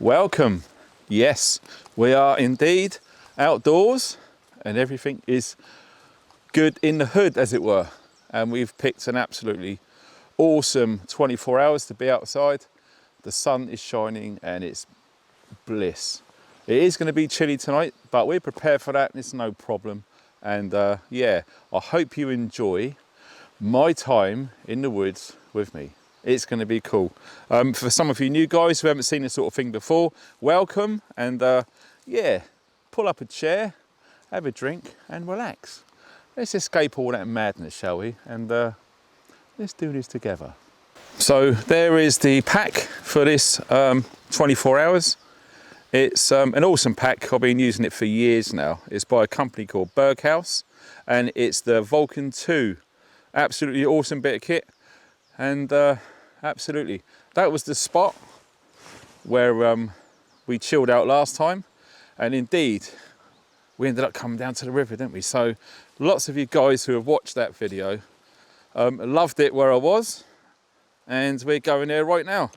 Welcome. Yes, we are indeed outdoors and everything is good in the hood, as it were. And we've picked an absolutely awesome 24 hours to be outside. The sun is shining and it's bliss. It is going to be chilly tonight, but we're prepared for that. It's no problem. And yeah, I hope you enjoy my time in the woods with me. It's going to be cool. For some of you new guys who haven't seen this sort of thing before, welcome. And yeah, pull up a chair, have a drink and relax. Let's escape all that madness, shall we? And let's do this together. So there is the pack for this 24 hours. It's an awesome pack. I've been using it for years now. It's by a company called Berghaus and it's the Vulcan 2. Absolutely awesome bit of kit. And absolutely, that was the spot where we chilled out last time. And indeed, we ended up coming down to the river, didn't we? So lots of you guys who have watched that video loved it where I was. And we're going there right now.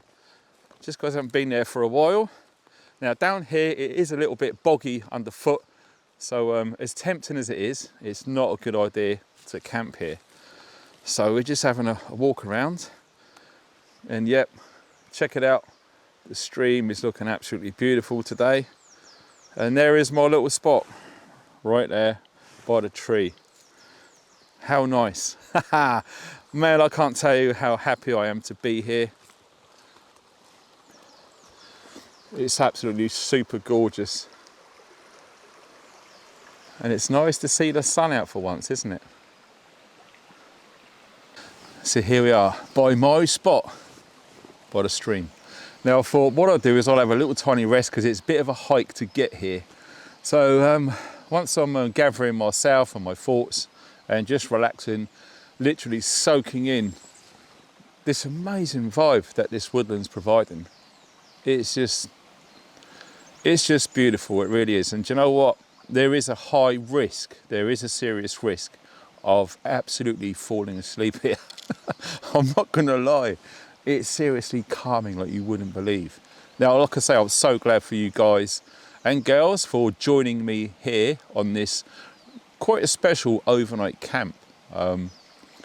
Just because I haven't been there for a while. Now down here, it is a little bit boggy underfoot. So as tempting as it is, it's not a good idea to camp here. So we're just having a walk around. And yep, check it out. The stream is looking absolutely beautiful today. And there is my little spot right there by the tree. How nice. Man, I can't tell you how happy I am to be here. It's absolutely super gorgeous. And it's nice to see the sun out for once, isn't it? So here we are, by my spot, by the stream. Now I thought what I'll do is I'll have a little tiny rest because it's a bit of a hike to get here. So once I'm gathering myself and my thoughts and just relaxing, literally soaking in this amazing vibe that this woodland's providing. It's just beautiful, it really is. And do you know what? There is a high risk, there is a serious risk of absolutely falling asleep here. I'm not gonna lie, it's seriously calming like you wouldn't believe. Now, like I say, I'm so glad for you guys and girls for joining me here on this quite a special overnight camp.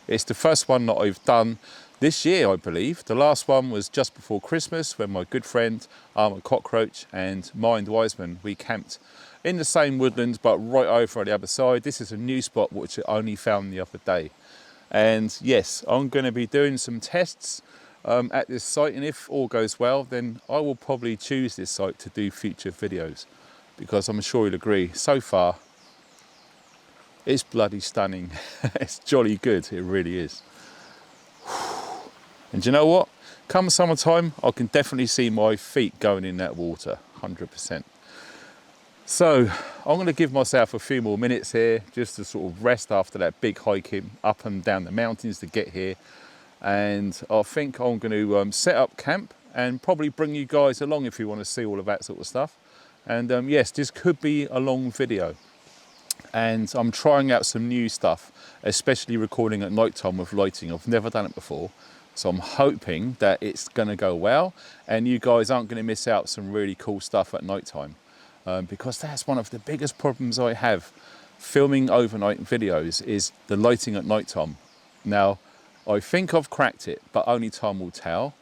It's the first one that I've done this year, I believe. The last one was just before Christmas when my good friend Armour Cockroach and Mind Wiseman, we camped in the same woodlands but right over on the other side. This is a new spot which I only found the other day. And yes, I'm going to be doing some tests at this site, and if all goes well, then I will probably choose this site to do future videos, because I'm sure you'll agree, so far it's bloody stunning. It's jolly good, it really is. And do you know what? Come summertime, I can definitely see my feet going in that water, 100%. So I'm going to give myself a few more minutes here just to sort of rest after that big hiking up and down the mountains to get here. And I think I'm going to set up camp and probably bring you guys along if you want to see all of that sort of stuff. And yes, this could be a long video. And I'm trying out some new stuff, especially recording at night time with lighting. I've never done it before. So I'm hoping that it's going to go well and you guys aren't going to miss out some really cool stuff at night time. Because that's one of the biggest problems I have filming overnight videos is the lighting at night time. Now, I think I've cracked it, but only time will tell.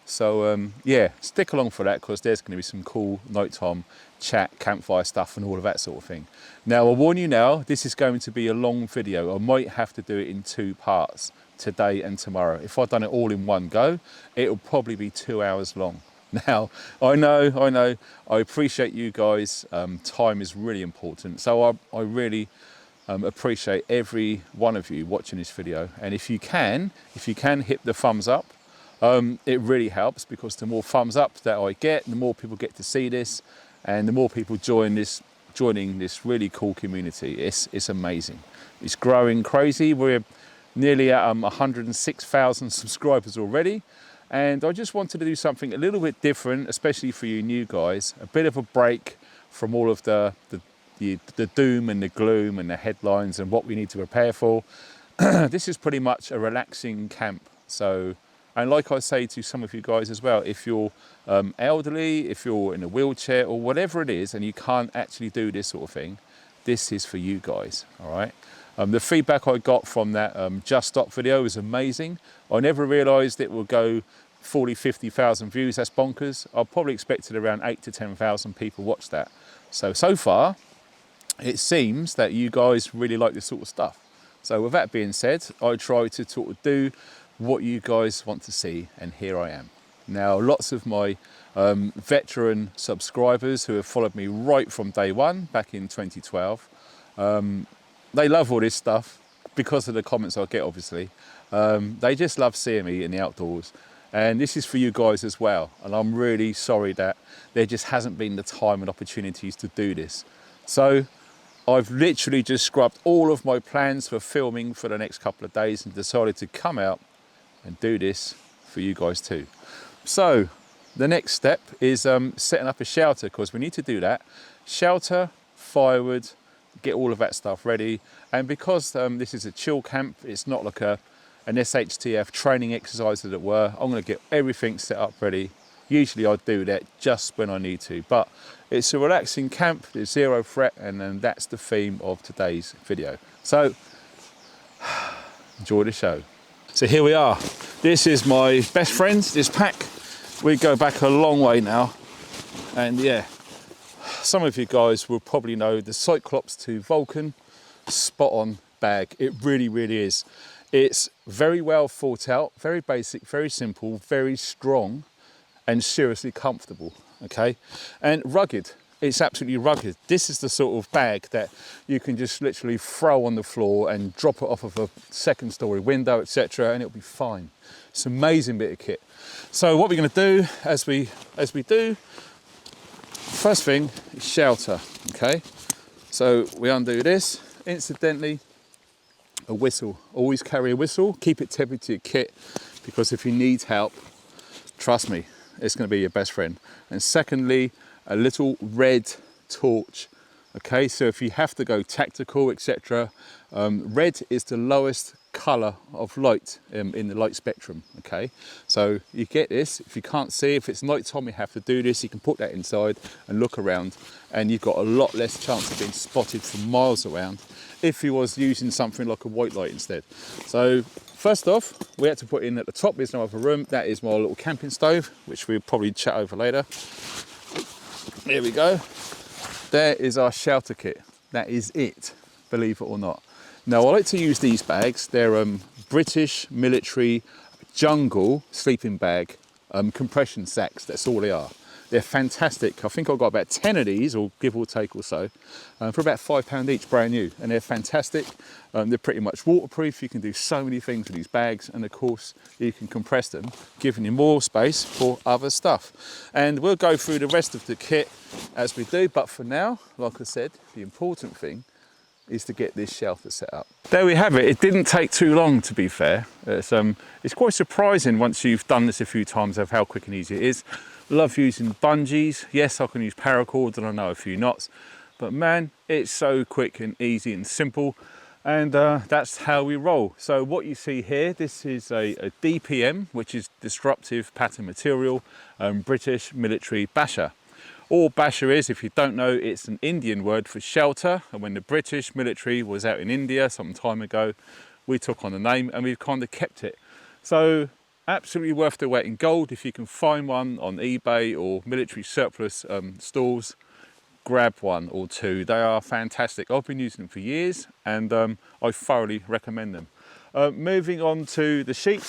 So yeah, stick along for that because there's going to be some cool nighttime chat, campfire stuff and all of that sort of thing. Now, I warn you now, this is going to be a long video. I might have to do it in 2 parts, today and tomorrow. If I'd done it all in one go, it'll probably be 2 hours long. Now, I know, I appreciate you guys. Time is really important. So I really appreciate every one of you watching this video. And if you can hit the thumbs up, it really helps, because the more thumbs up that I get, the more people get to see this and the more people joining this really cool community. It's amazing. It's growing crazy. We're nearly at 106,000 subscribers already. And I just wanted to do something a little bit different, especially for you new guys, a bit of a break from all of the doom and the gloom and the headlines and what we need to prepare for. This is pretty much a relaxing camp. So And like I say to some of you guys as well, if you're elderly, if you're in a wheelchair or whatever it is, and you can't actually do this sort of thing, this is for you guys, all right? The feedback I got from that Just Stop video was amazing. I never realised it would go 40, 50,000 views. That's bonkers. I probably expected around 8 to 10,000 people watch that. So far, it seems that you guys really like this sort of stuff. So with that being said, I try to sort of do what you guys want to see, and here I am. Now, lots of my veteran subscribers who have followed me right from day one, back in 2012, they love all this stuff because of the comments I get, obviously. They just love seeing me in the outdoors. And this is for you guys as well. And I'm really sorry that there just hasn't been the time and opportunities to do this. So I've literally just scrubbed all of my plans for filming for the next couple of days and decided to come out and do this for you guys too. So the next step is setting up a shelter, because we need to do that. Shelter, firewood, get all of that stuff ready. And because this is a chill camp, it's not like an SHTF training exercise, as it were. I'm going to get everything set up ready. Usually I do that just when I need to, but it's a relaxing camp, there's zero threat, and then that's the theme of today's video. So enjoy the show. So here we are. This is my best friend, this pack. We go back a long way now, and yeah, some of you guys will probably know the Cyclops 2 Vulcan. Spot on bag. It really, really is. It's very well thought out, very basic, very simple, very strong, and seriously comfortable, okay? And rugged. It's absolutely rugged. This is the sort of bag that you can just literally throw on the floor and drop it off of a second story window, etc., and it'll be fine. It's an amazing bit of kit. So what we're going to do as we do, first thing is shelter, okay? So we undo this. Incidentally, a whistle. Always carry a whistle. Keep it tethered to your kit, because if you need help, trust me, it's going to be your best friend. And secondly, a little red torch. Okay, so if you have to go tactical, etc., red is the lowest color of light in the light spectrum. Okay, so you get this. If you can't see, if it's night time, you have to do this. You can put that inside and look around, and you've got a lot less chance of being spotted from miles around if you was using something like a white light instead. So first off, we had to put in at the top, there's no other room. That is my little camping stove, which we'll probably chat over later. Here we go. There is our shelter kit. That is it, believe it or not. Now, I like to use these bags. They're British military jungle sleeping bag compression sacks. That's all they are. They're fantastic. I think I've got about 10 of these, or give or take or so, for about £5 each, brand new. And they're fantastic. They're pretty much waterproof. You can do so many things with these bags. And of course, you can compress them, giving you more space for other stuff. And we'll go through the rest of the kit as we do. But for now, like I said, the important thing is to get this shelter set up. There we have it. It didn't take too long, to be fair. It's quite surprising once you've done this a few times of how quick and easy it is. Love using bungees. Yes, I can use paracords and I know a few knots, but man, it's so quick and easy and simple, and that's how we roll. So what you see here, this is a DPM, which is Disruptive Pattern Material, British Military Basher. All basher is, if you don't know, it's an Indian word for shelter, and when the British military was out in India some time ago, we took on the name and we've kind of kept it. So absolutely worth the weight in gold. If you can find one on eBay or military surplus stores, grab one or two. They are fantastic. I've been using them for years, and I thoroughly recommend them. Moving on to the sheet.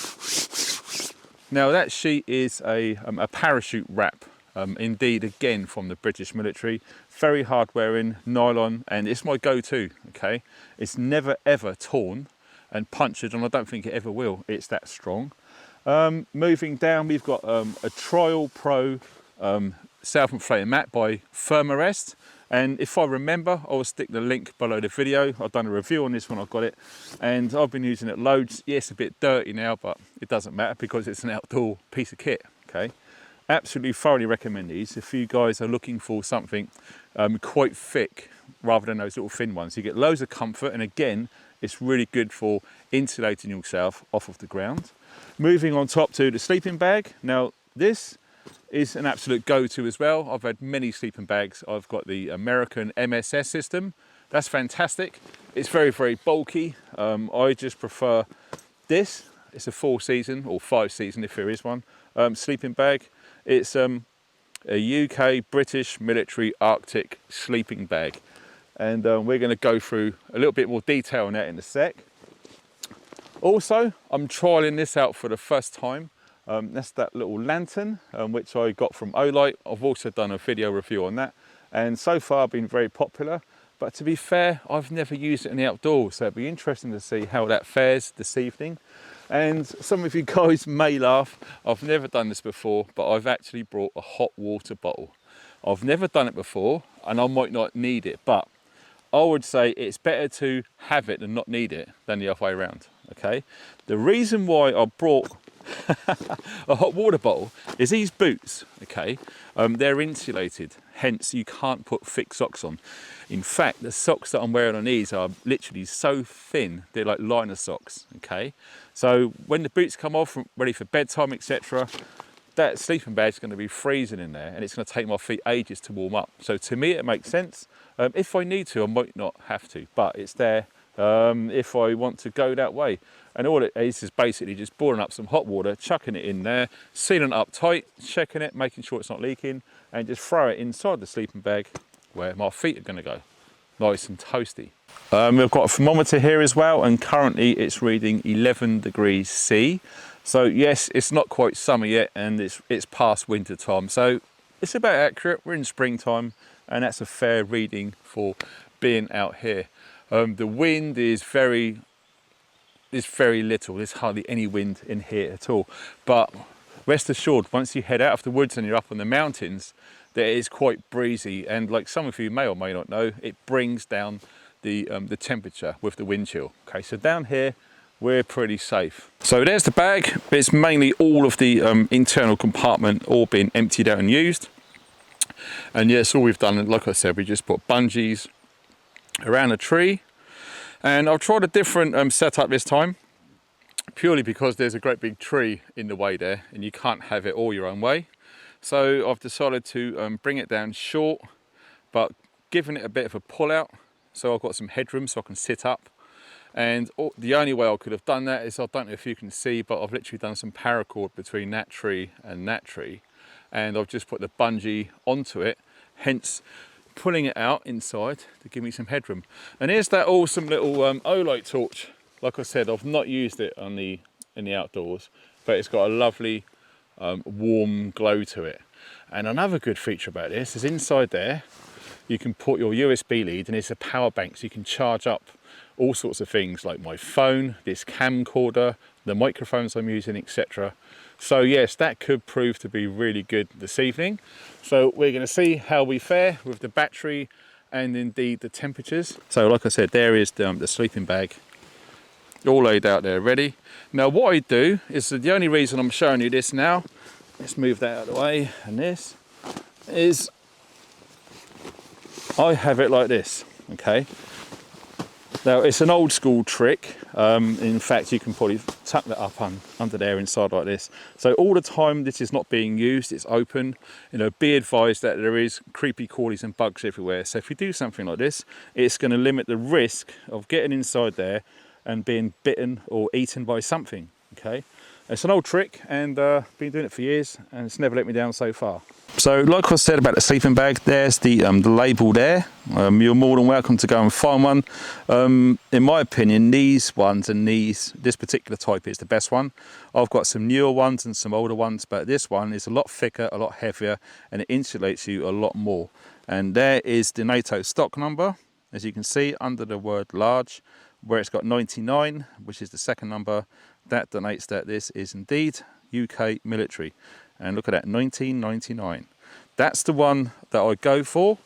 Now that sheet is a parachute wrap. Indeed, again, from the British military. Very hard wearing, nylon, and it's my go-to, okay? It's never ever torn and punctured, and I don't think it ever will. It's that strong. Moving down, we've got a Trial Pro self-inflating mat by Thermarest, and if I remember, I'll stick the link below the video. I've done a review on this when I got it, and I've been using it loads. Yes, a bit dirty now, but it doesn't matter because it's an outdoor piece of kit, okay? Absolutely thoroughly recommend these if you guys are looking for something quite thick rather than those little thin ones. You get loads of comfort, and again, it's really good for insulating yourself off of the ground. moving on top to the sleeping bag. Now this is an absolute go-to as well. I've had many sleeping bags. I've got the American MSS system. That's fantastic. It's very, very bulky. I just prefer this. It's a 4-season or 5-season if there is one sleeping bag. It's a UK British military Arctic sleeping bag, and we're going to go through a little bit more detail on that in a sec. Also, I'm trialing this out for the first time. That's that little lantern which I got from Olight. I've also done a video review on that, and so far been very popular. But to be fair, I've never used it in the outdoors, so it'd be interesting to see how that fares this evening. And some of you guys may laugh, I've never done this before, but I've actually brought a hot water bottle. I've never done it before, and I might not need it, but I would say it's better to have it than not need it than the other way around, okay? The reason why I brought a hot water bottle is these boots, okay? They're insulated, hence you can't put thick socks on. In fact, the socks that I'm wearing on these are literally so thin, they're like liner socks, okay? So when the boots come off, ready for bedtime, etc., that sleeping bag's going to be freezing in there, and it's going to take my feet ages to warm up. So to me, it makes sense. If I need to, I might not have to, but it's there if I want to go that way. And all it is basically just boiling up some hot water, chucking it in there, sealing it up tight, checking it, making sure it's not leaking, and just throw it inside the sleeping bag where my feet are going to go, nice and toasty. We've got a thermometer here as well, and currently it's reading 11 degrees C. So yes, it's not quite summer yet, and it's past winter time, so it's about accurate. We're in springtime, and that's a fair reading for being out here. The wind is very little. There's hardly any wind in here at all. But rest assured, once you head out of the woods and you're up on the mountains, that it is quite breezy. And like some of you may or may not know, it brings down the temperature with the wind chill. Okay, so down here, we're pretty safe. So there's the bag. It's mainly all of the internal compartment all being emptied out and used. And yes, all we've done, like I said, we just put bungees around a tree. And I've tried a different setup this time, purely because there's a great big tree in the way there, and you can't have it all your own way. So I've decided to bring it down short, but giving it a bit of a pull out, so I've got some headroom so I can sit up. And the only way I could have done that is, I don't know if you can see, but I've literally done some paracord between that tree and that tree, and I've just put the bungee onto it, hence pulling it out inside to give me some headroom. And here's that awesome little Olight torch. Like I said, I've not used it in the outdoors, but it's got a lovely warm glow to it. And another good feature about this is inside there you can put your USB lead, and it's a power bank, so you can charge up all sorts of things like my phone, this camcorder, the microphones I'm using, etc. So yes, that could prove to be really good this evening. So we're going to see how we fare with the battery and indeed the temperatures. So like I said, there is the sleeping bag all laid out there ready. Now what I do is, the only reason I'm showing you this now, let's move that out of the way, and this is I have it like this, okay? Now it's an old school trick. In fact, you can probably tuck that up under there inside like this. So all the time this is not being used, it's open. You know, be advised that there is creepy crawlies and bugs everywhere. So if you do something like this, it's going to limit the risk of getting inside there and being bitten or eaten by something, okay? It's an old trick, and been doing it for years, and it's never let me down so far. So like I said about the sleeping bag, there's the label there. You're more than welcome to go and find one. In my opinion, these ones and this particular type is the best one. I've got some newer ones and some older ones, but this one is a lot thicker, a lot heavier, and it insulates you a lot more. And there is the NATO stock number, as you can see under the word large, where it's got 99, which is the second number. That denotes that this is indeed UK military. And look at that, 1999. That's the one that I go for.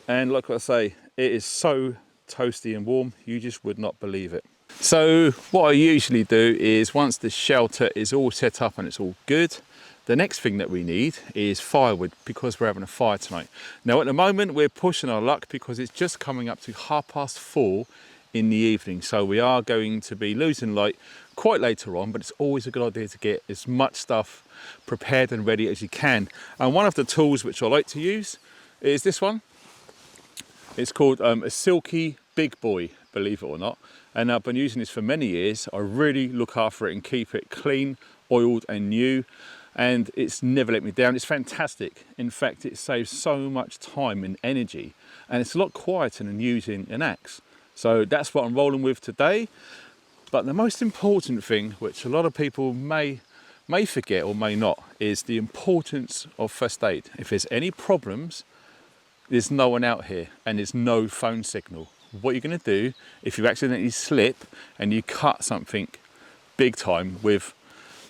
And like I say, it is so toasty and warm, you just would not believe it. So what I usually do is, once the shelter is all set up and it's all good, the next thing that we need is firewood, because we're having a fire tonight. Now at the moment we're pushing our luck because it's just coming up to 4:30 in the evening. So we are going to be losing light quite later on, but it's always a good idea to get as much stuff prepared and ready as you can. And one of the tools which I like to use is this one. It's called a Silky Big Boy, believe it or not. And I've been using this for many years. I really look after it and keep it clean, oiled and new. And it's never let me down. It's fantastic. In fact, it saves so much time and energy. And it's a lot quieter than using an axe. So that's what I'm rolling with today. But the most important thing, which a lot of people may forget or may not, is the importance of first aid. If there's any problems, there's no one out here and there's no phone signal. What you're going to do if you accidentally slip and you cut something big time with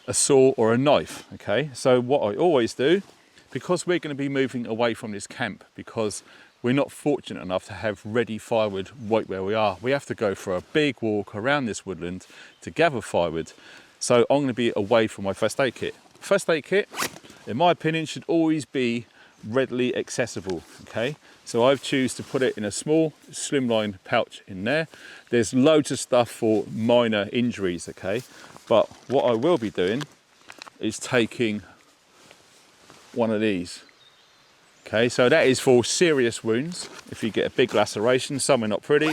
a saw or a knife, okay? So what I always do, because we're going to be moving away from this camp, because we're not fortunate enough to have ready firewood right where we are. We have to go for a big walk around this woodland to gather firewood. So I'm going to be away from my first aid kit. First aid kit, in my opinion, should always be readily accessible, okay? So I've choose to put it in a small slimline pouch in there. There's loads of stuff for minor injuries, okay? But what I will be doing is taking one of these. Okay, so that is for serious wounds. If you get a big laceration, somewhere not pretty,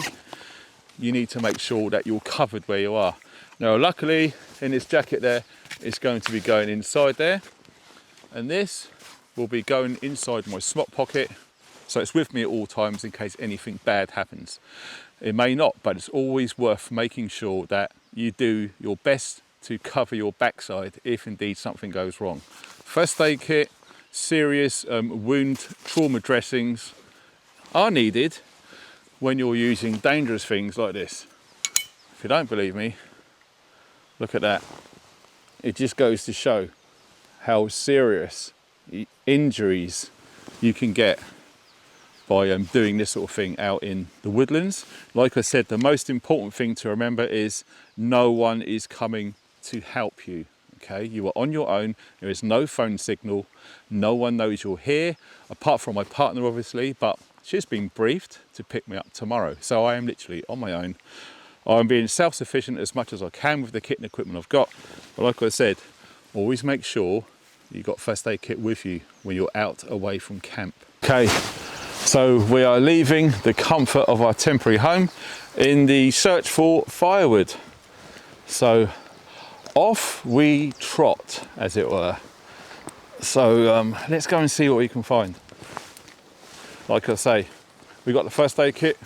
you need to make sure that you're covered where you are. Now, luckily, in this jacket there, it's going to be going inside there. And this will be going inside my smock pocket. So it's with me at all times in case anything bad happens. It may not, but it's always worth making sure that you do your best to cover your backside if indeed something goes wrong. First aid kit, serious wound trauma dressings are needed when you're using dangerous things like this. If you don't believe me, look at that. It just goes to show how serious injuries you can get by doing this sort of thing out in the woodlands. Like I said, the most important thing to remember is no one is coming to help you. Okay, you are on your own. There is no phone signal. No one knows you're here, apart from my partner, obviously, but she's been briefed to pick me up tomorrow. So I am literally on my own. I'm being self-sufficient as much as I can with the kit and equipment I've got. But like I said, always make sure you've got first aid kit with you when you're out away from camp. Okay, so we are leaving the comfort of our temporary home in the search for firewood. So off we trot, as it were. So let's go and see what we can find. Like I say, we got the first aid kit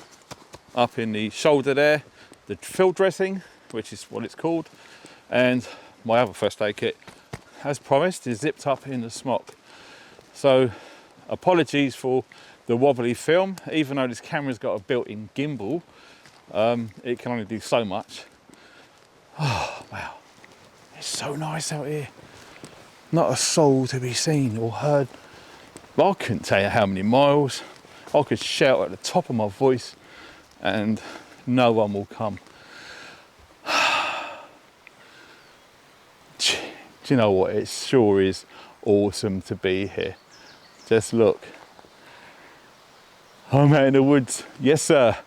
up in the shoulder there, the field dressing, which is what it's called, and my other first aid kit, as promised, is zipped up in the smock. So apologies for the wobbly film. Even though this camera's got a built-in gimbal, it can only do so much. Oh wow, it's so nice out here. Not a soul to be seen or heard. Well, I couldn't tell you how many miles. I could shout at the top of my voice and no one will come. Do you know what? It sure is awesome to be here. Just look. I'm out in the woods. Yes, sir.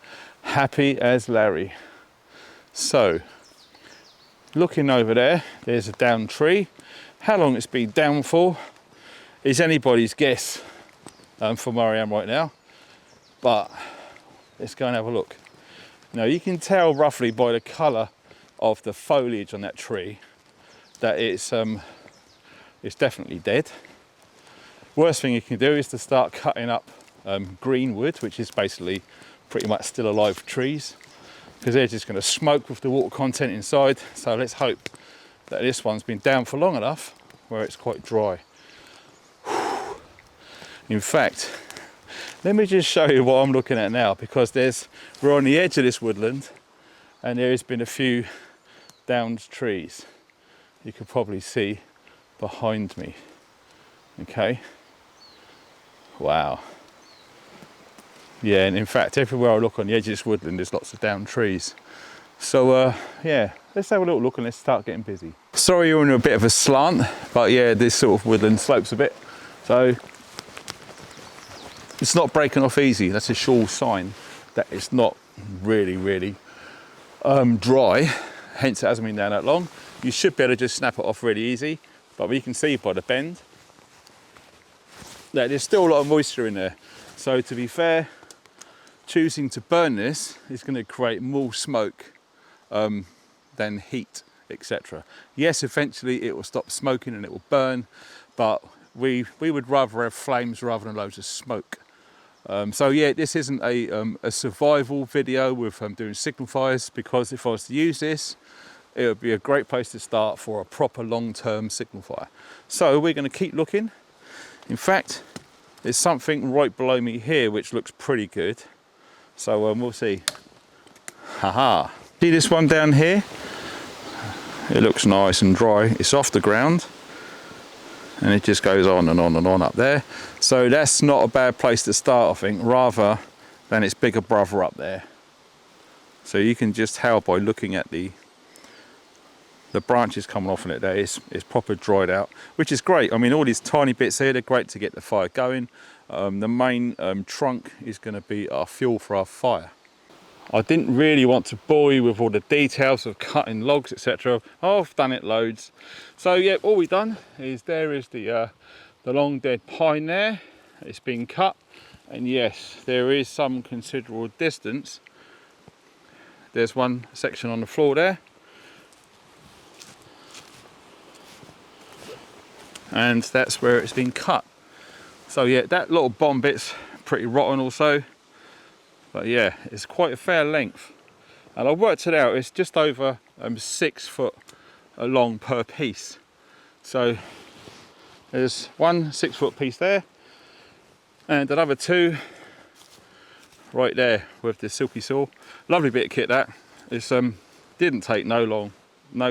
Happy as Larry. So, looking over there, there's a downed tree. How long it's been down for is anybody's guess from where I am right now. But let's go and have a look. Now, you can tell roughly by the colour of the foliage on that tree that it's definitely dead. Worst thing you can do is to start cutting up green wood, which is basically pretty much still alive trees, because they're just going to smoke with the water content inside. So let's hope that this one's been down for long enough where it's quite dry. In fact, let me just show you what I'm looking at now, because we're on the edge of this woodland and there has been a few downed trees. You could probably see behind me. Okay. Wow. Yeah, and in fact, everywhere I look on the edge of this woodland, there's lots of downed trees. So yeah, let's have a little look and let's start getting busy. Sorry you're in a bit of a slant, but yeah, this sort of woodland slopes a bit. So it's not breaking off easy. That's a sure sign that it's not really dry, hence it hasn't been down that long. You should be able to just snap it off really easy, but we can see by the bend that there's still a lot of moisture in there. So to be fair, choosing to burn this is going to create more smoke than heat, etc. Yes, eventually it will stop smoking and it will burn, but we would rather have flames rather than loads of smoke. So yeah, this isn't a survival video with doing signal fires, because if I was to use this, it would be a great place to start for a proper long-term signal fire. So we're going to keep looking. In fact, there's something right below me here which looks pretty good. So we'll see. Haha. See this one down here? It looks nice and dry. It's off the ground. And it just goes on and on and on up there. So that's not a bad place to start, I think, rather than its bigger brother up there. So you can just tell by looking at the branches coming off in it there, it's proper dried out, which is great. I mean, all these tiny bits here, they're great to get the fire going. The main trunk is going to be our fuel for our fire. I didn't really want to bore you with all the details of cutting logs, etc. I've done it loads. So yeah, all we've done is there is the long dead pine there. It's been cut, and yes, there is some considerable distance. There's one section on the floor there, and that's where it's been cut. So yeah, that little bottom bit's pretty rotten also. But yeah, it's quite a fair length. And I worked it out, it's just over 6 foot long per piece. So there's one 6 foot piece there, and another 2 right there with the silky saw. Lovely bit of kit that. It's didn't take no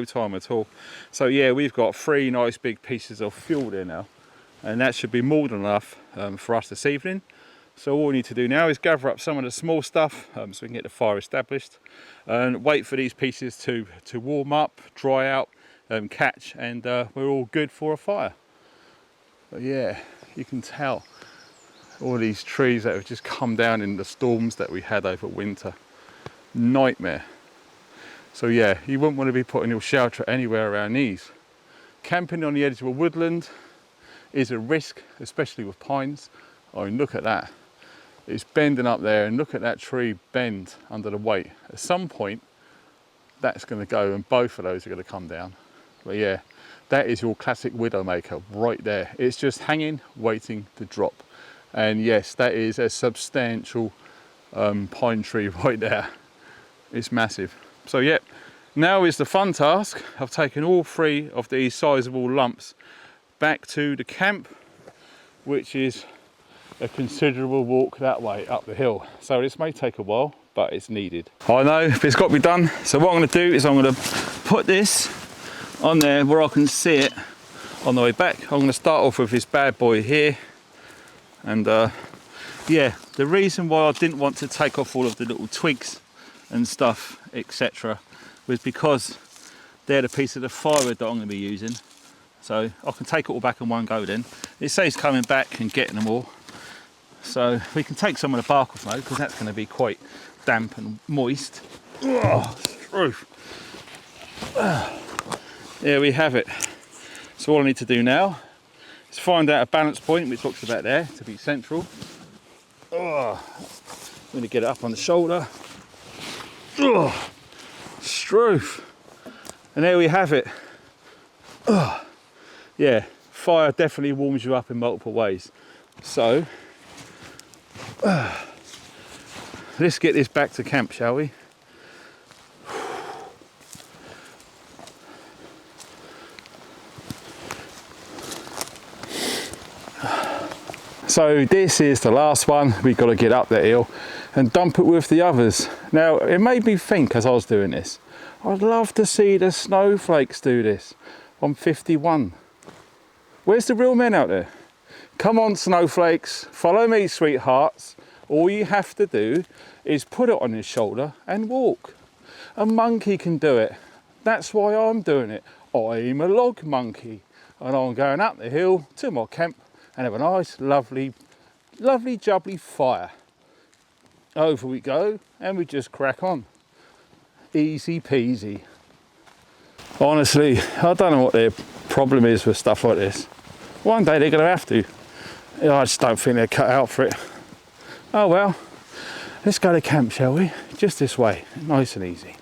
time at all. So yeah, we've got 3 nice big pieces of fuel there now, and that should be more than enough for us this evening. So all we need to do now is gather up some of the small stuff so we can get the fire established, and wait for these pieces to warm up, dry out, catch, and we're all good for a fire. But yeah, you can tell all these trees that have just come down in the storms that we had over winter. Nightmare. So yeah, you wouldn't want to be putting your shelter anywhere around these. Camping on the edge of a woodland is a risk, especially with pines. I mean, look at that. It's bending up there, and look at that tree bend under the weight. At some point, that's going to go, and both of those are going to come down. But yeah, that is your classic Widowmaker right there. It's just hanging, waiting to drop. And yes, that is a substantial pine tree right there. It's massive. So yeah, now is the fun task. I've taken all 3 of these sizable lumps back to the camp, which is a considerable walk that way up the hill. So this may take a while, but it's needed. I know, but it's got to be done. So what I'm going to do is I'm going to put this on there where I can see it on the way back. I'm going to start off with this bad boy here. And yeah, the reason why I didn't want to take off all of the little twigs and stuff, etc., was because they're the piece of the firewood that I'm going to be using. So I can take it all back in one go then. It saves coming back and getting them all. So we can take some of the bark off now, because that's going to be quite damp and moist. Oh, there we have it. So all I need to do now is find out a balance point, which looks about there to be central. Oh, I'm going to get it up on the shoulder. Oh, Struth. And there we have it. Oh, yeah, fire definitely warms you up in multiple ways. So let's get this back to camp, shall we? So this is the last one. We've got to get up that hill and dump it with the others. Now, it made me think as I was doing this, I'd love to see the snowflakes do this on 51. Where's the real men out there? Come on, snowflakes, follow me, sweethearts. All you have to do is put it on his shoulder and walk. A monkey can do it. That's why I'm doing it. I'm a log monkey, and I'm going up the hill to my camp and have a nice, lovely, jubbly fire. Over we go, and we just crack on. easy peasy. Honestly, I don't know what their problem is with stuff like this. One day they're going to have to. I just don't think they're cut out for it. Oh well, let's go to camp, shall we? Just this way, nice and easy.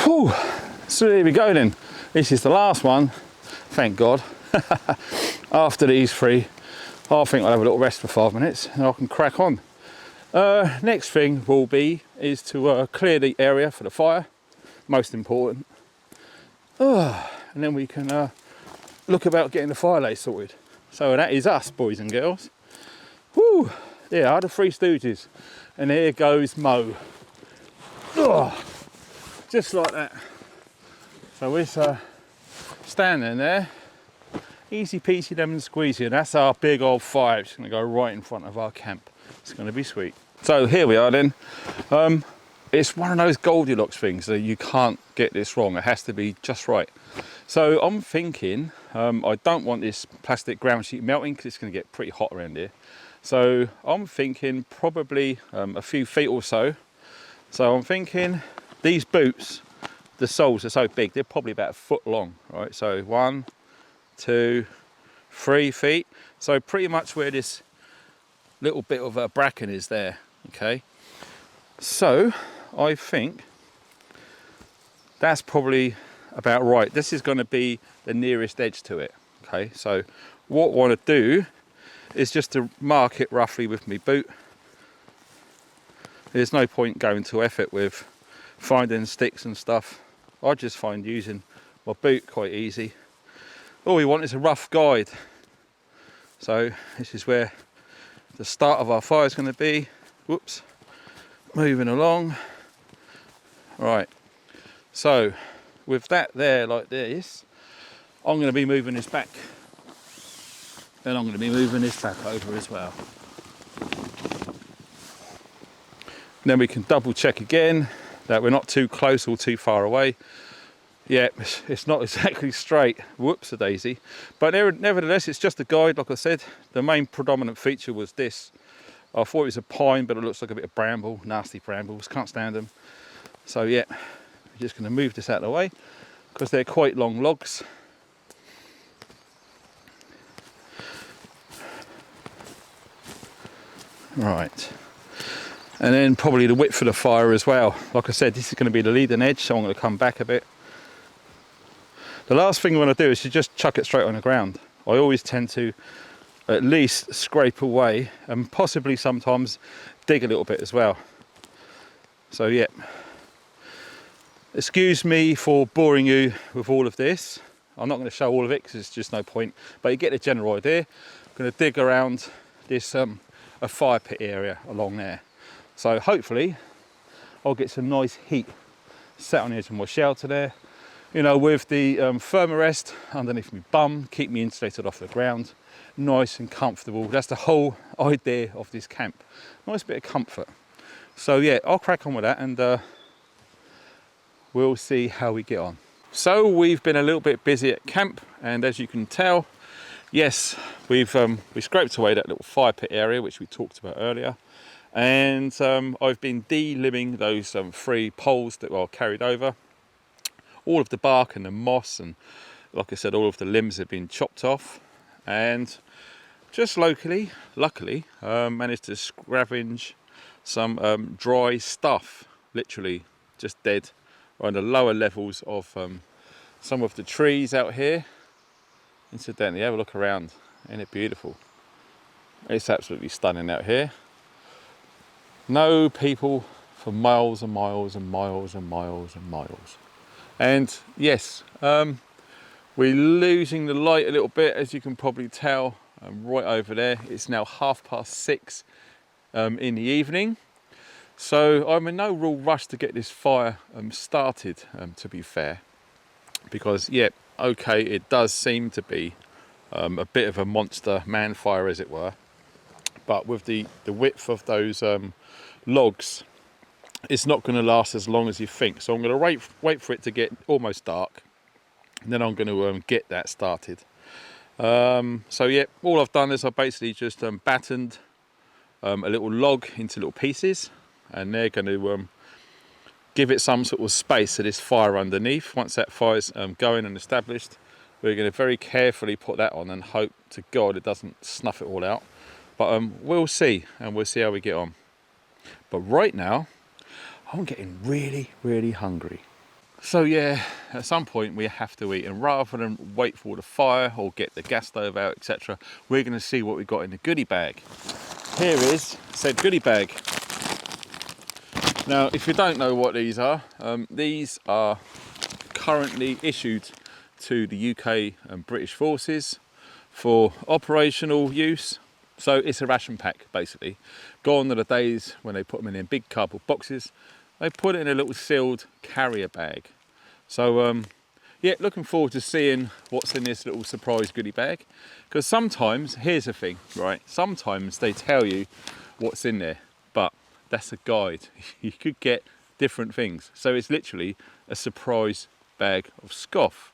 Whew. So there we go then. This is the last one, thank God. After these three, I think I'll have a little rest for 5 minutes and I can crack on. Next thing will be is to clear the area for the fire, most important. And then we can look about getting the fire lay sorted. So that is us, boys and girls. Woo! Yeah, I had the Three Stooges, and here goes Mo. Just like that. So we're standing there, easy peasy lemon squeezy, and that's our big old fire. It's going to go right in front of our camp. It's going to be sweet. So here we are then. It's one of those Goldilocks things that you can't get this wrong. It has to be just right. So I'm thinking, I don't want this plastic ground sheet melting because it's going to get pretty hot around here. So I'm thinking probably a few feet or so. So I'm thinking these boots, the soles are so big, they're probably about a foot long, right? So 1, 2, 3 feet. So pretty much where this little bit of a bracken is there, okay? So I think that's probably about right. This is going to be the nearest edge to it, okay? So what I want to do is just to mark it roughly with my boot. There's no point going to effort with finding sticks and stuff. I just find using my boot quite easy. All we want is a rough guide. So this is where the start of our fire is going to be. Whoops. Moving along. Right. So with that there like this, I'm going to be moving this back. Then I'm going to be moving this back over as well. Then we can double check again that we're not too close or too far away. Yeah, it's not exactly straight. Whoops a daisy. But nevertheless, it's just a guide, like I said. The main predominant feature was this. I thought it was a pine, but it looks like a bit of bramble, nasty brambles. Can't stand them. So yeah, we're just going to move this out of the way because they're quite long logs. Right. And then probably the width of the fire as well. Like I said, this is going to be the leading edge, so I'm going to come back a bit. The last thing I want to do is to just chuck it straight on the ground. I always tend to at least scrape away and possibly sometimes dig a little bit as well. So yeah, excuse me for boring you with all of this. I'm not going to show all of it because there's just no point, but you get the general idea. I'm going to dig around this a fire pit area along there. So hopefully I'll get some nice heat set on the edge of my shelter there. You know, with the Thermarest underneath my bum, keep me insulated off the ground, nice and comfortable. That's the whole idea of this camp. Nice bit of comfort. So yeah, I'll crack on with that and we'll see how we get on. So we've been a little bit busy at camp, and as you can tell, yes, we scraped away that little fire pit area which we talked about earlier. And I've been de-limbing those 3 poles that were carried over. All of the bark and the moss and, like I said, all of the limbs have been chopped off. And just luckily, managed to scavenge some dry stuff, literally just dead, on the lower levels of some of the trees out here. Incidentally, have a look around. Isn't it beautiful? It's absolutely stunning out here. No people for miles and miles and miles and miles and miles. And yes, we're losing the light a little bit, as you can probably tell. Right over there, it's now 6:30 in the evening. So I'm in no real rush to get this fire started, to be fair. Because, yeah, okay, it does seem to be a bit of a monster man fire, as it were. But with the width of those logs, it's not going to last as long as you think. So I'm going to wait for it to get almost dark, and then I'm going to get that started. So yeah, all I've done is I basically just battened a little log into little pieces, and they're going to give it some sort of space so this fire underneath. Once that fire's going and established, we're going to very carefully put that on and hope to God it doesn't snuff it all out. But we'll see, and we'll see how we get on. But right now, I'm getting really, really hungry. So yeah, at some point we have to eat, and rather than wait for the fire or get the gas stove out, etc., we're going to see what we've got in the goodie bag. Here is said goodie bag. Now, if you don't know what these are currently issued to the UK and British forces for operational use. So it's a ration pack, basically. Gone are the days when they put them in their big cardboard boxes. They put it in a little sealed carrier bag. So yeah, looking forward to seeing what's in this little surprise goodie bag. Because sometimes, here's the thing, right? Sometimes they tell you what's in there, but that's a guide. You could get different things. So it's literally a surprise bag of scoff.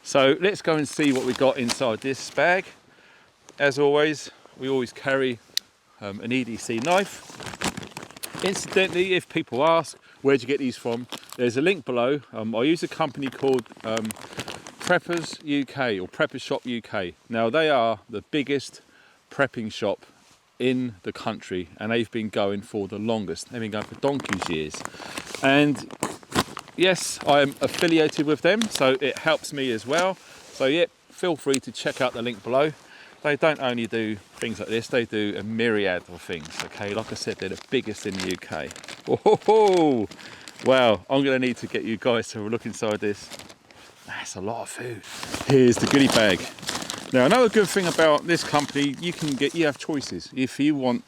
So let's go and see what we got inside this bag. As always, we always carry an EDC knife. Incidentally, if people ask, where'd you get these from? There's a link below. I use a company called Preppers UK, or Preppers Shop UK. Now, they are the biggest prepping shop in the country, and they've been going for the longest. They've been going for donkey's years. And yes, I am affiliated with them, so it helps me as well. So yeah, feel free to check out the link below. They don't only do things like this, they do a myriad of things, okay? Like I said, they're the biggest in the UK. Oh, wow, I'm gonna need to get you guys to look inside this. That's a lot of food. Here's the goodie bag. Now, another good thing about this company, you have choices. If you want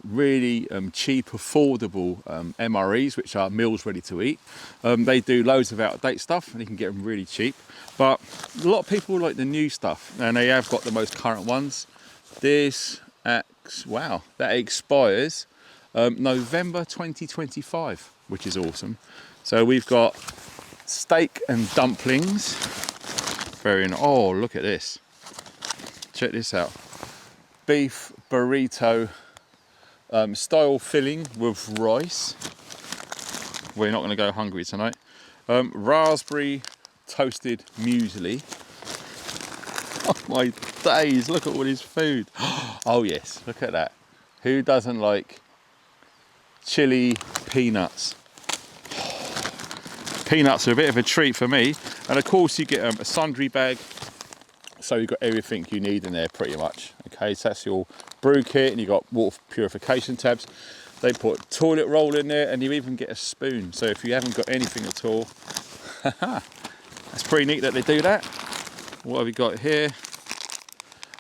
really cheap, affordable MREs, which are meals ready to eat. They do loads of out-of-date stuff, and you can get them really cheap. But a lot of people like the new stuff, and they have got the most current ones. This, wow, that expires November 2025, which is awesome. So we've got steak and dumplings. Oh, look at this. Check this out. Beef burrito style filling with rice. We're not going to go hungry tonight. Raspberry toasted muesli. Oh my days, look at all this food. Oh yes, look at that. Who doesn't like chili peanuts? Peanuts are a bit of a treat for me. And of course you get a sundry bag. So you've got everything you need in there pretty much. Okay, so that's your brew kit, and you've got water purification tabs. They put toilet roll in there, and you even get a spoon. So if you haven't got anything at all, that's pretty neat that they do that. What have we got here?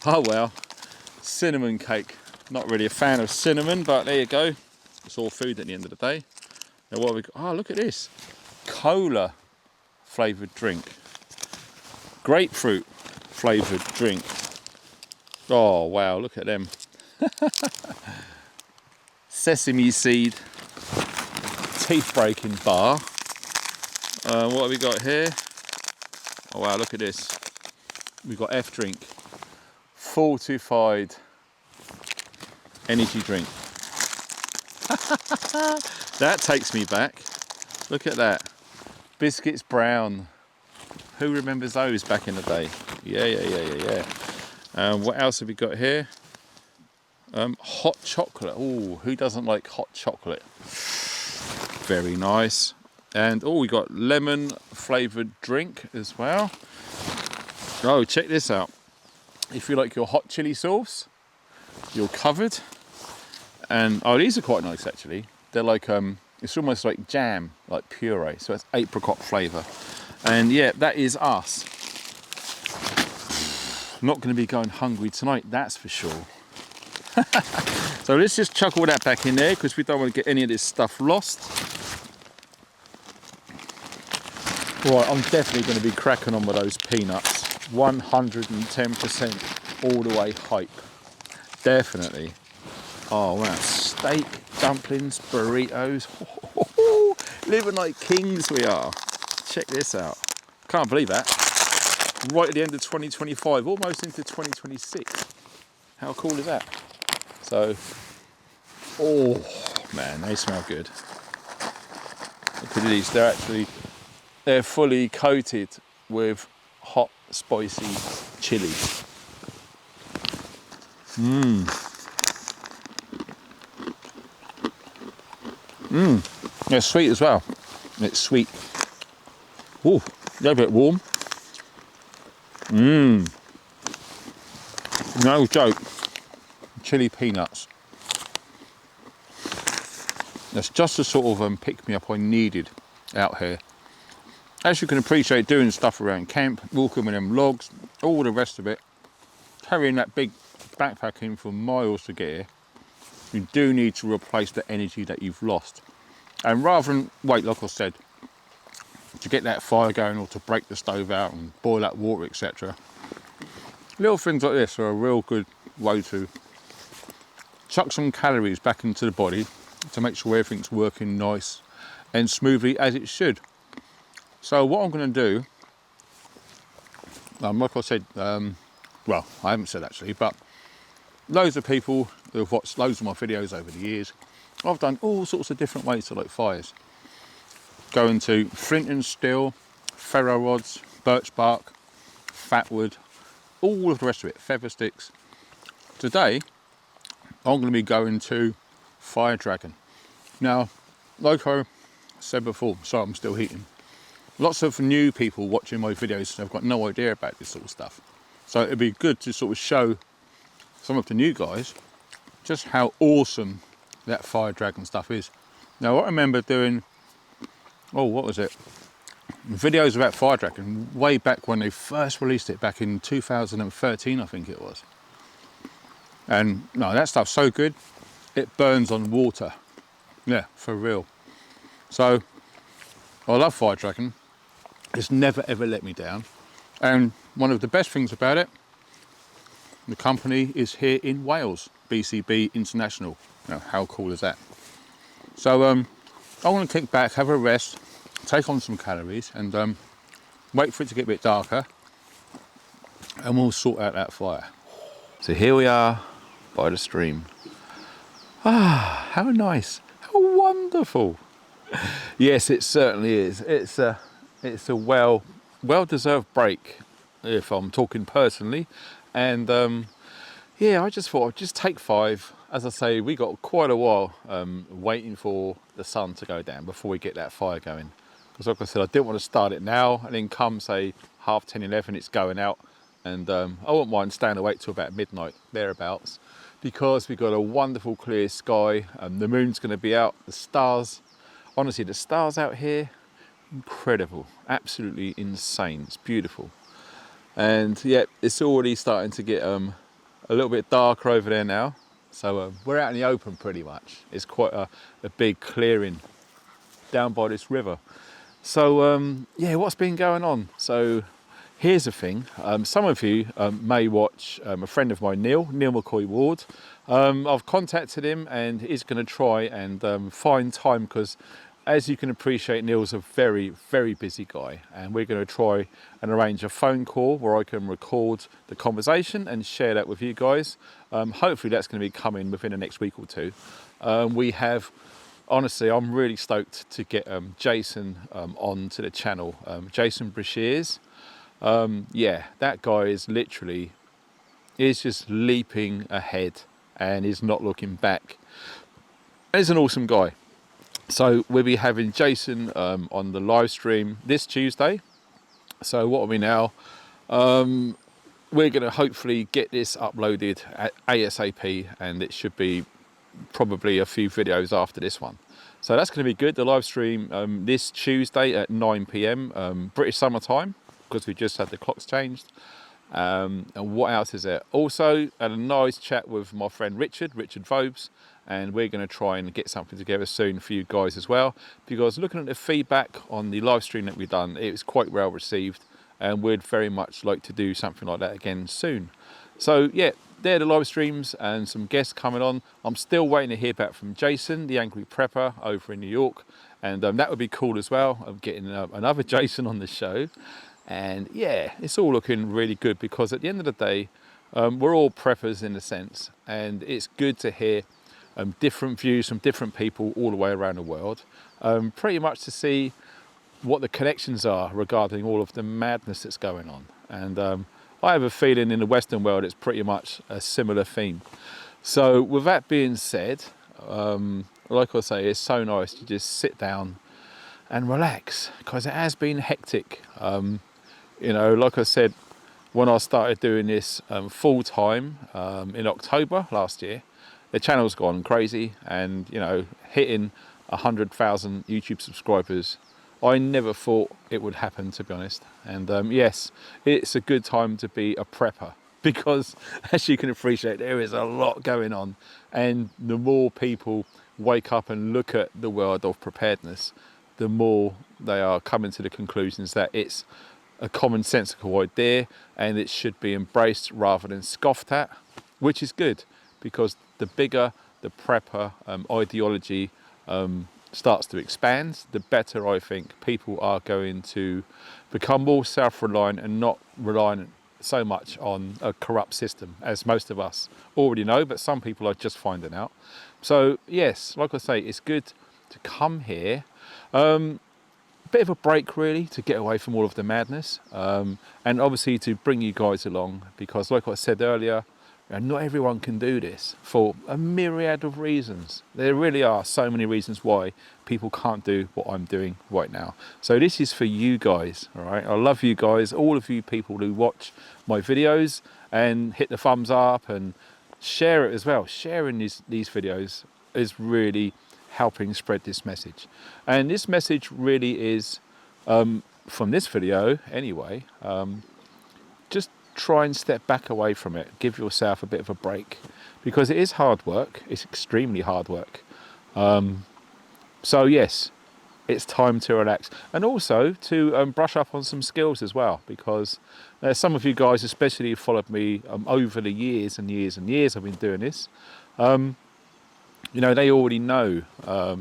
Oh well, cinnamon cake. Not really a fan of cinnamon, but there you go. It's all food at the end of the day. Now what have we got? Oh, look at this. Cola flavoured drink. Grapefruit flavoured drink. Oh wow, look at them. Sesame seed teeth breaking bar. What have we got here? Oh wow, look at this. We've got F drink. Fortified energy drink. That takes me back. Look at that. Biscuits Brown. Who remembers those back in the day? Yeah. What else have we got here? Hot chocolate. Oh, who doesn't like hot chocolate? Very nice. And oh, we got lemon flavoured drink as well. Oh, check this out. If you like your hot chili sauce, you're covered. And oh, these are quite nice actually. They're like it's almost like jam, like puree. So it's apricot flavour. And yeah, that is us. Not going to be going hungry tonight, that's for sure. So let's just chuck all that back in there because we don't want to get any of this stuff lost. Right, I'm definitely going to be cracking on with those peanuts. 110% all the way hype. Definitely. Oh wow, steak, dumplings, burritos. Living like kings we are. Check this out. Can't believe that. Right at the end of 2025, almost into 2026. How cool is that? So, oh man, they smell good. Look at these, they're fully coated with hot, spicy chili. They're sweet as well. It's sweet. Ooh, they're a bit warm. No joke. Chili peanuts. That's just the sort of pick-me-up I needed out here. As you can appreciate, doing stuff around camp, walking with them logs, all the rest of it, carrying that big backpack in for miles to get here, you do need to replace the energy that you've lost. And rather than wait, like I said, to get that fire going or to break the stove out and boil that water, etc., little things like this are a real good way to chuck some calories back into the body to make sure everything's working nice and smoothly as it should. So what I'm going to do, like I said, well, I haven't said actually, but loads of people who have watched loads of my videos over the years, I've done all sorts of different ways to light fires. Going to flint and steel, ferro rods, birch bark, fat wood, all of the rest of it, feather sticks. Today, I'm going to be going to Fire Dragon. Now, like I said before, sorry I'm still heating, lots of new people watching my videos have got no idea about this sort of stuff. So it'd be good to sort of show some of the new guys just how awesome that Fire Dragon stuff is. Now I remember doing, what was it? Videos about Fire Dragon way back when they first released it back in 2013, I think it was. And no, that stuff's so good, it burns on water. Yeah, for real. So I love Fire Dragon. It's never ever let me down. And one of the best things about it, the company is here in Wales, BCB International. Now, how cool is that? So I want to kick back, have a rest, take on some calories, and wait for it to get a bit darker, and we'll sort out that fire. So here we are by the stream. Ah, how nice, how wonderful. Yes, it certainly is. It's a well-deserved break, if I'm talking personally. And yeah, I just thought I'd just take 5. As I say, we got quite a while waiting for the sun to go down before we get that fire going. Because like I said, I didn't want to start it now and then come, say, 10:30, 11, it's going out. And I wouldn't mind staying awake till about midnight, thereabouts, because we've got a wonderful clear sky. The moon's going to be out, the stars, honestly, the stars out here, incredible, absolutely insane. It's beautiful. And yeah, it's already starting to get a little bit darker over there now. So we're out in the open pretty much. It's quite a big clearing down by this river. So yeah, what's been going on? So here's the thing. Some of you may watch a friend of mine, Neil McCoy Ward. I've contacted him and he's going to try and find time, because as you can appreciate, Neil's a very, very busy guy, and we're going to try and arrange a phone call where I can record the conversation and share that with you guys. Hopefully that's going to be coming within the next week or two. We have, honestly, I'm really stoked to get Jason on to the channel. Jason Brashears. Yeah, that guy is literally, is just leaping ahead and is not looking back. He's an awesome guy. So we'll be having Jason on the live stream this Tuesday. So what are we now? We're going to hopefully get this uploaded at ASAP, and it should be probably a few videos after this one. So that's going to be good. The live stream this Tuesday at 9 PM British summer time, because we just had the clocks changed. And what else is there? Also had a nice chat with my friend Richard Vobes, and we're going to try and get something together soon for you guys as well, because looking at the feedback on the live stream that we've done, it was quite well received, and we'd very much like to do something like that again soon. So yeah, they're the live streams and some guests coming on. I'm still waiting to hear back from Jason, the Angry Prepper over in New York, and that would be cool as well, of getting another Jason on the show. And yeah, it's all looking really good, because at the end of the day, we're all preppers in a sense, and it's good to hear different views from different people all the way around the world, pretty much to see what the connections are regarding all of the madness that's going on. And I have a feeling in the Western world it's pretty much a similar theme. So with that being said, like I say, it's so nice to just sit down and relax, because it has been hectic. You know, like I said, when I started doing this full time in October last year, the channel's gone crazy, and you know, hitting 100,000 YouTube subscribers, I never thought it would happen, to be honest. And yes, it's a good time to be a prepper, because as you can appreciate, there is a lot going on, and the more people wake up and look at the world of preparedness, the more they are coming to the conclusions that it's a commonsensical idea and it should be embraced rather than scoffed at, which is good, because the bigger the prepper ideology starts to expand, the better I think people are going to become more self-reliant and not reliant so much on a corrupt system, as most of us already know, but some people are just finding out. So yes, like I say, it's good to come here. Bit of a break really, to get away from all of the madness, and obviously to bring you guys along, because like I said earlier, not everyone can do this for a myriad of reasons. There really are so many reasons why people can't do what I'm doing right now. So this is for you guys, all right? I love you guys, all of you people who watch my videos and hit the thumbs up and share it as well. Sharing these videos is really helping spread this message. And this message really is, from this video anyway, just try and step back away from it. Give yourself a bit of a break, because it is hard work. It's extremely hard work. So yes, it's time to relax, and also to brush up on some skills as well, because some of you guys, especially, have followed me over the years and years and years I've been doing this. You know, they already know, you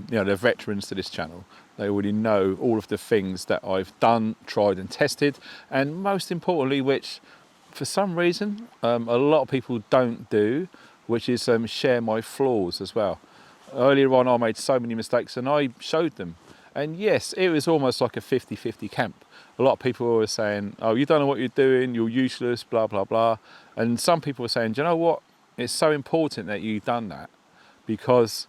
know, they're veterans to this channel. They already know all of the things that I've done, tried and tested, and most importantly, which for some reason a lot of people don't do, which is share my flaws as well. Earlier on, I made so many mistakes and I showed them. And yes, it was almost like a 50-50 camp. A lot of people were saying, oh, you don't know what you're doing, you're useless, blah, blah, blah. And some people were saying, do you know what? It's so important that you've done that, because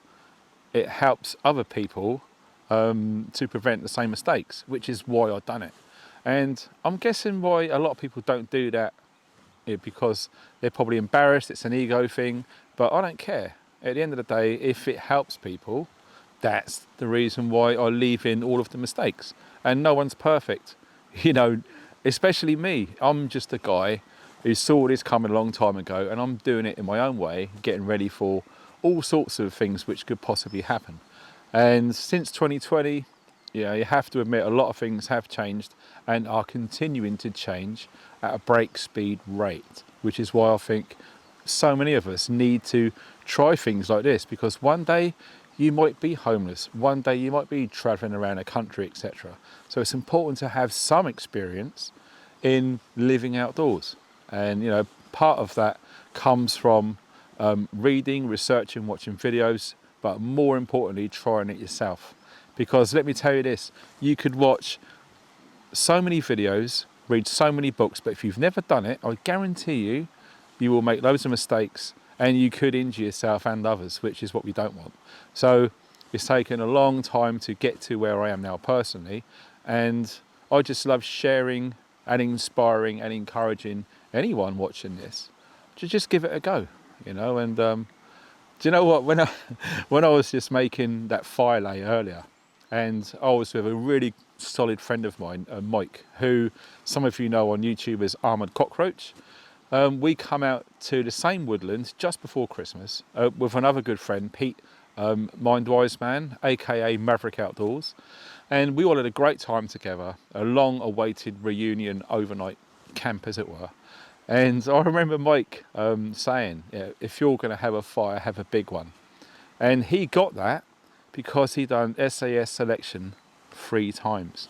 it helps other people to prevent the same mistakes, which is why I've done it. And I'm guessing why a lot of people don't do that, because they're probably embarrassed, it's an ego thing, but I don't care. At the end of the day, if it helps people, that's the reason why I leave in all of the mistakes. And no one's perfect, you know, especially me. I'm just a guy who saw this coming a long time ago, and I'm doing it in my own way, getting ready for all sorts of things which could possibly happen. And since 2020, yeah, you have to admit a lot of things have changed and are continuing to change at a break speed rate, which is why I think so many of us need to try things like this, because one day you might be homeless, one day you might be traveling around a country, etc. So it's important to have some experience in living outdoors. And you know, part of that comes from reading, researching, watching videos, but more importantly, trying it yourself. Because let me tell you this, you could watch so many videos, read so many books, but if you've never done it, I guarantee you, you will make loads of mistakes and you could injure yourself and others, which is what we don't want. So it's taken a long time to get to where I am now personally, and I just love sharing and inspiring and encouraging anyone watching this to just give it a go, you know. And do you know what, when I was just making that fire lay earlier, and I was with a really solid friend of mine, Mike, who some of you know on YouTube as Armoured Cockroach. We come out to the same woodland just before Christmas with another good friend, Pete, Mindwise Man, aka Maverick Outdoors, and we all had a great time together, a long awaited reunion overnight camp as it were. And I remember Mike saying, yeah, if you're going to have a fire, have a big one. And he got that because he done SAS selection 3 times.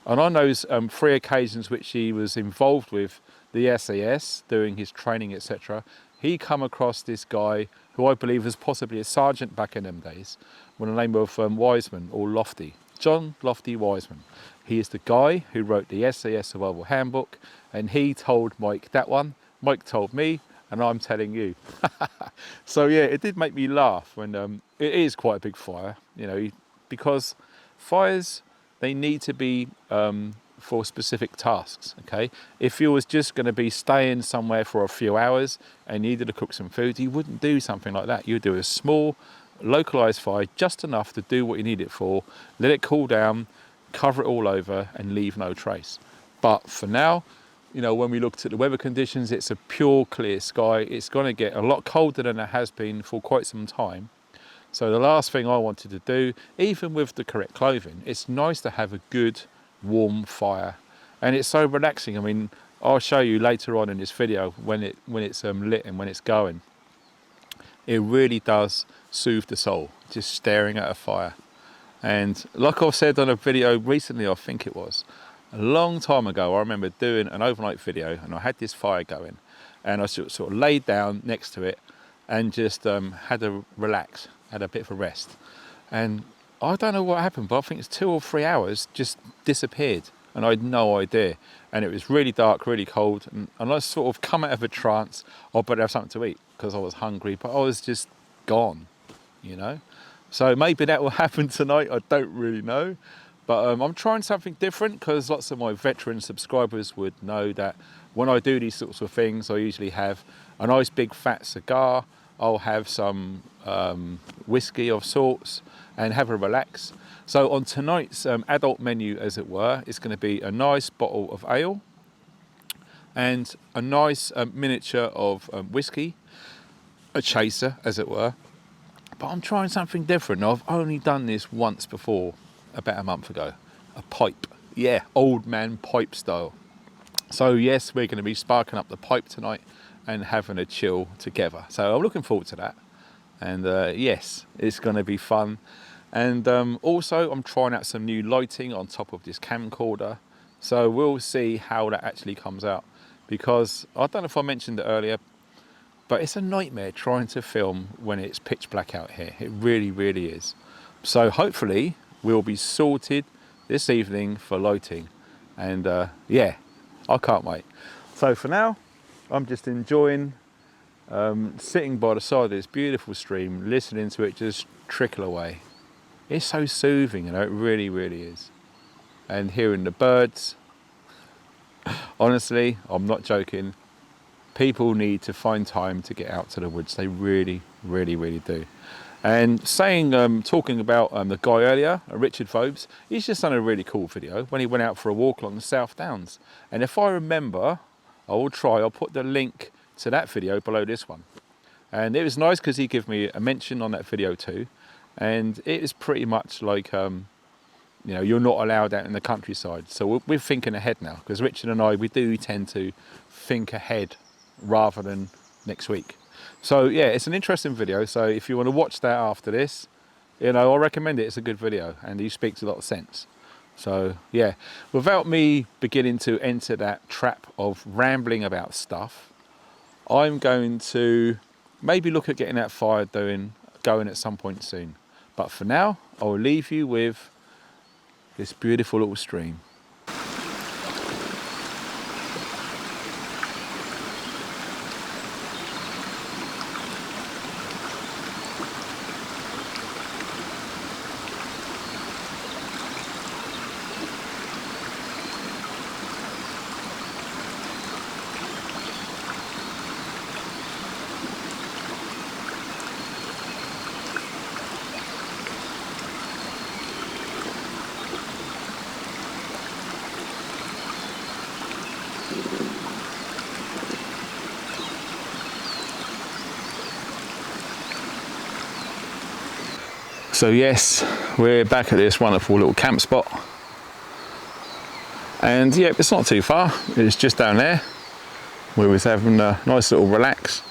And on those 3 occasions which he was involved with the SAS, doing his training, etc., he come across this guy who I believe was possibly a sergeant back in them days, with the name of Wiseman or Lofty, John Lofty Wiseman. He is the guy who wrote the SAS Survival Handbook, and he told Mike that one. Mike told me, and I'm telling you. So yeah, it did make me laugh when it is quite a big fire, you know, because fires, they need to be for specific tasks, okay? If you was just going to be staying somewhere for a few hours and you needed to cook some food, you wouldn't do something like that. You'd do a small, localized fire, just enough to do what you need it for, let it cool down, cover it all over and leave no trace. But for now, you know, when we looked at the weather conditions, it's a pure clear sky. It's going to get a lot colder than it has been for quite some time. So the last thing I wanted to do, even with the correct clothing, it's nice to have a good warm fire, and it's so relaxing. I mean, I'll show you later on in this video when it's lit and when it's going. It really does soothe the soul, just staring at a fire. And like I've said on a video recently, I think it was a long time ago, I remember doing an overnight video and I had this fire going and I sort of laid down next to it and just had a relax, had a bit of a rest. And I don't know what happened, but I think it's 2 or 3 hours just disappeared and I had no idea. And it was really dark, really cold, and I sort of come out of a trance. I better have something to eat because I was hungry, but I was just gone, you know. So maybe that will happen tonight, I don't really know. But I'm trying something different because lots of my veteran subscribers would know that when I do these sorts of things, I usually have a nice big fat cigar, I'll have some whiskey of sorts and have a relax. So on tonight's adult menu, as it were, it's going to be a nice bottle of ale and a nice miniature of whiskey, a chaser, as it were. But I'm trying something different. I've only done this once before, about a month ago. A pipe. Yeah, old man pipe style. So yes, we're going to be sparking up the pipe tonight and having a chill together. So I'm looking forward to that. And yes, it's going to be fun. And also I'm trying out some new lighting on top of this camcorder. So we'll see how that actually comes out. Because I don't know if I mentioned it earlier, but it's a nightmare trying to film when it's pitch black out here. It really, really is. So hopefully we'll be sorted this evening for lighting. And yeah, I can't wait. So for now, I'm just enjoying sitting by the side of this beautiful stream, listening to it just trickle away. It's so soothing, you know, it really, really is. And hearing the birds, honestly, I'm not joking. People need to find time to get out to the woods. They really, really, really do. And talking about the guy earlier, Richard Phobes, he's just done a really cool video when he went out for a walk along the South Downs. And if I remember, I'll put the link to that video below this one. And it was nice because he gave me a mention on that video too. And it is pretty much like, you know, you're not allowed out in the countryside. So we're thinking ahead now, because Richard and I, we do tend to think ahead rather than next week. So yeah, it's an interesting video. So if you want to watch that after this, you know, I recommend it. It's a good video and he speaks a lot of sense. So yeah, without me beginning to enter that trap of rambling about stuff, I'm going to maybe look at getting that fire going at some point soon. But for now, I'll leave you with this beautiful little stream. So yes, we're back at this wonderful little camp spot. And yeah, it's not too far. It's just down there. We was having a nice little relax.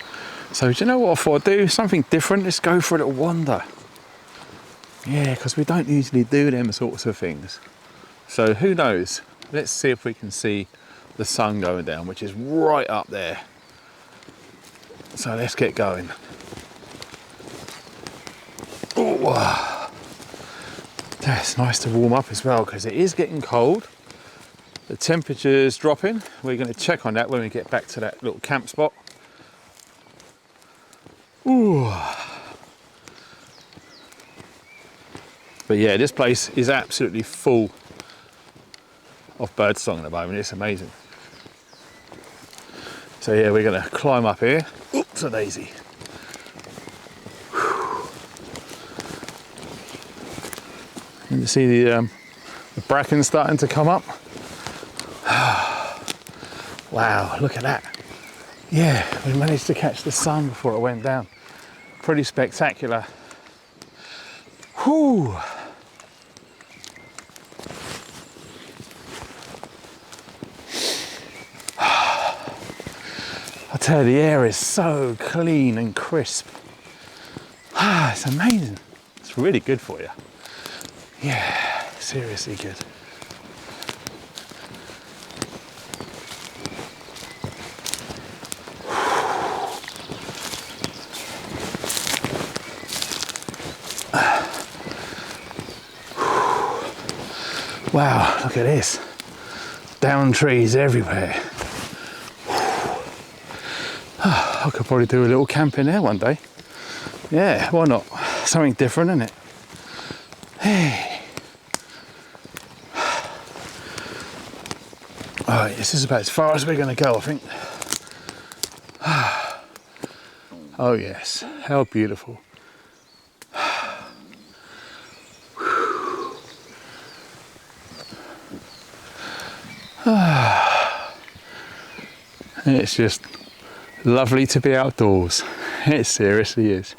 So do you know what I thought I'd do? Something different. Let's go for a little wander. Yeah, because we don't usually do them sorts of things. So who knows? Let's see if we can see the sun going down, which is right up there. So let's get going. Oh, that's nice to warm up as well because it is getting cold. The temperature's dropping. We're going to check on that when we get back to that little camp spot. Ooh. But yeah, this place is absolutely full of birdsong at the moment. It's amazing. So yeah, we're going to climb up here. Oops, a daisy. And you see the bracken starting to come up. Wow, look at that. Yeah, we managed to catch the sun before it went down. Pretty spectacular. Whew. I tell you, the air is so clean and crisp. It's amazing. It's really good for you. Yeah, seriously good. Wow, look at this. Down trees everywhere. I could probably do a little camp in there one day. Yeah, why not? Something different, isn't it? Hey. Alright, this is about as far as we're going to go, I think. Oh yes, how beautiful. It's just lovely to be outdoors. It seriously is.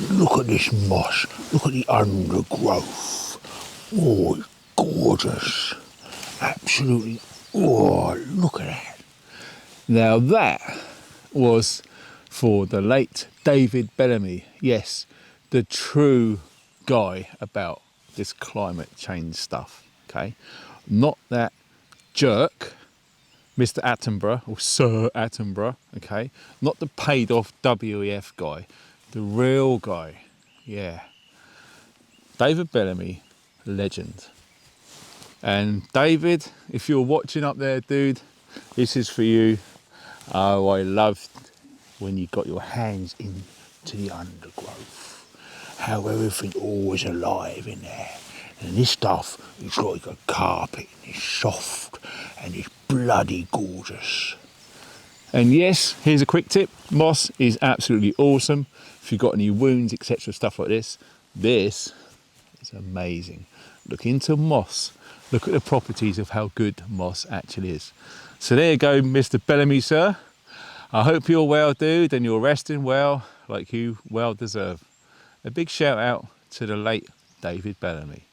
Look at this moss. Look at the undergrowth. Oh, it's gorgeous. Absolutely. Oh, look at that. Now that was for the late David Bellamy. Yes, the true guy about this climate change stuff, okay? Not that jerk, Mr. Attenborough or Sir Attenborough, okay? Not the paid off WEF guy, the real guy, yeah. David Bellamy, legend. And David, if you're watching up there, dude, this is for you. Oh, I loved when you got your hands into the undergrowth. How everything always alive in there. And this stuff is like a carpet. It's soft and it's bloody gorgeous. And yes, here's a quick tip. Moss is absolutely awesome. If you've got any wounds, etc., stuff like this, this is amazing. Look into moss. Look at the properties of how good moss actually is. So there you go, Mr. Bellamy, sir. I hope you're well, dude, and you're resting well, like you well deserve. A big shout out to the late David Bellamy.